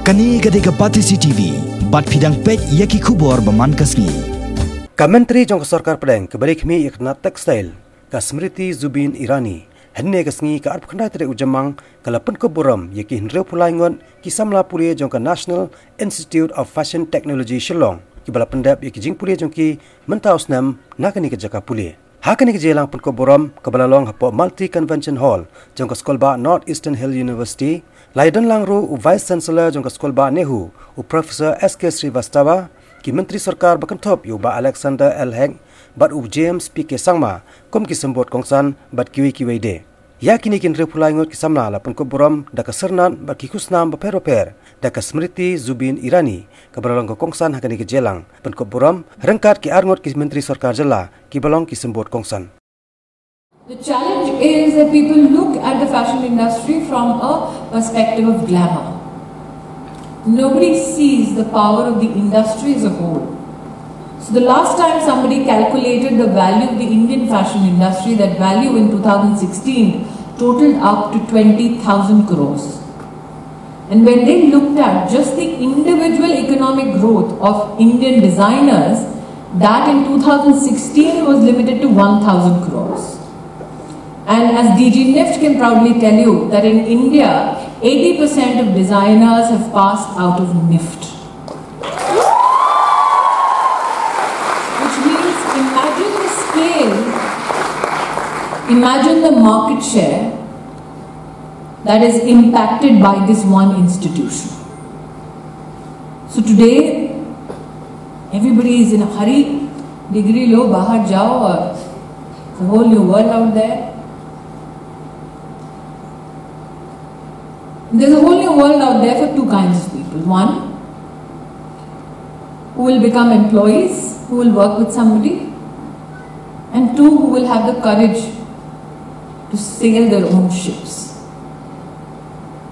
Kani gadega Patisi TV, bat pidang pej yaki kubor baman kasni. Kamentri jong sarkar pedang kebalik kami ikna tekstil ka Smriti Zubin Irani henne kasni ka arp khandai tere ujamang kalapan koboram yaki hinreu pulaingon ki samla pulie jong ka National Institute of Fashion Technology Shillong ki bala pendap yaki jing pulie jong ki mentaus nam nakani ke jaka pulie hakani ke jelang pun koboram ka balalong hapo Multi Convention Hall jong ka Skolba North Eastern Hill University Laidan langru u Vice Chancellor jong ka Skolba Nehu u Professor SK Srivastava ki Menteri Sarkar Bakantop Yuba Alexander L. Heng bat u James P.K. Sangma kom ki sembot kongsan bat kiwi de. Ya kini kin repulai ngot ki samna la pun koboram da ka sernan bat ki kusnam ba per da ka Smriti Zubin Irani ka balong ka kongsan hakani ke jelang pun koboram rengkat ki arngot ki Menteri Sarkar jela ki balong ki sembot kongsan. The challenge is that people look at the fashion industry from a perspective of glamour. Nobody sees the power of the industry as a whole. So the last time somebody calculated the value of the Indian fashion industry, that value in 2016 totaled up to 20,000 crores. And when they looked at just the individual economic growth of Indian designers, that in 2016 was limited to 1,000 crores. And as DG NIFT can proudly tell you that in India, 80% of designers have passed out of NIFT. Which means imagine the scale, imagine the market share that is impacted by this one institution. So today, everybody is in a hurry, degree lo, bahar jao, or the whole new world out there. There's a whole new world out there for two kinds of people. One, who will become employees, who will work with somebody, and two, who will have the courage to sail their own ships.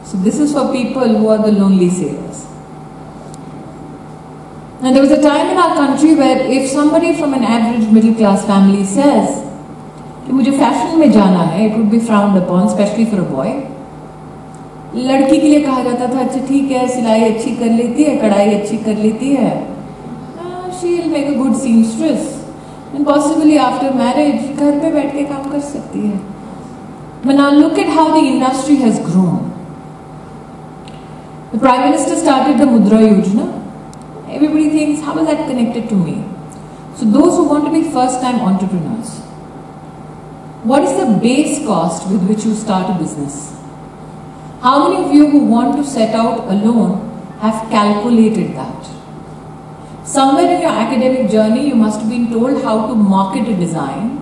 So this is for people who are the lonely sailors. And there was a time in our country where if somebody from an average middle class family says, कि मुझे fashion में जाना है, it would be frowned upon, especially for a boy. लड़की के लिए कहा जाता था अच्छा ठीक है सिलाई अच्छी कर लेती है कढ़ाई अच्छी कर लेती है she will make a good seamstress and possibly after marriage घर पे बैठ के काम कर सकती है. But now look at how the industry has grown. The Prime Minister started the Mudra Yojana. Everybody thinks how is that connected to me? So those who want to be first time entrepreneurs, what is the base cost with which you start a business? How many of you who want to set out alone have calculated that? Somewhere in your academic journey, you must have been told how to market a design,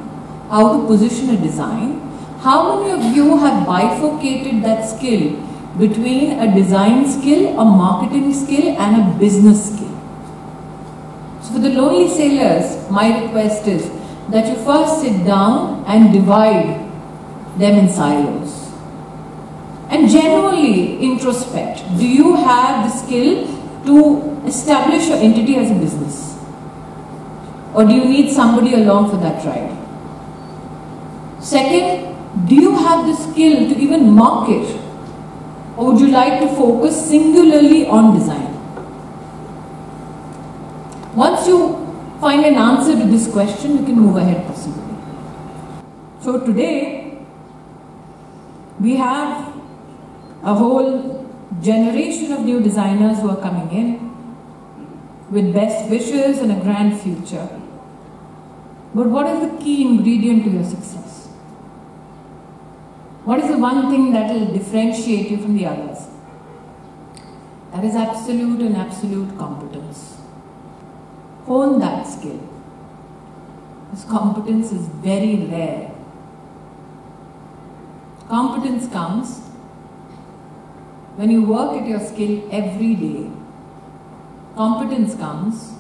how to position a design. How many of you have bifurcated that skill between a design skill, a marketing skill, and a business skill? So for the lonely sailors, my request is that you first sit down and divide them in silos. And genuinely introspect. Do you have the skill to establish your entity as a business? Or do you need somebody along for that ride? Second, do you have the skill to even market? Or would you like to focus singularly on design? Once you find an answer to this question, you can move ahead possibly. So today, we have a whole generation of new designers who are coming in with best wishes and a grand future. But what is the key ingredient to your success? What is the one thing that will differentiate you from the others? That is absolute and absolute competence. Hone that skill. This competence is very rare. Competence comes when you work at your skill every day. Competence comes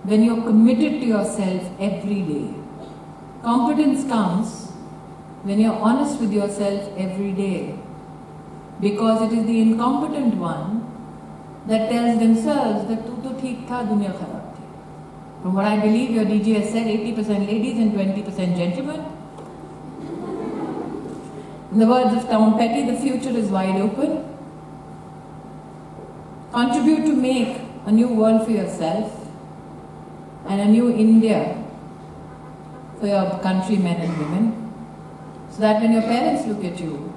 when you're committed to yourself every day. Competence comes when you're honest with yourself every day. Because it is the incompetent one that tells themselves that tu to theek tha, dunya kharab thi. From what I believe your DG has said, 80% ladies and 20% gentlemen. In the words of Tom Petty, the future is wide open. contribute to make a new world for yourself and a new India for your countrymen and women, so that when your parents look at you,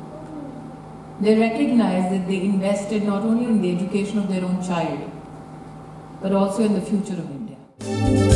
they recognize that they invested not only in the education of their own child, but also in the future of India.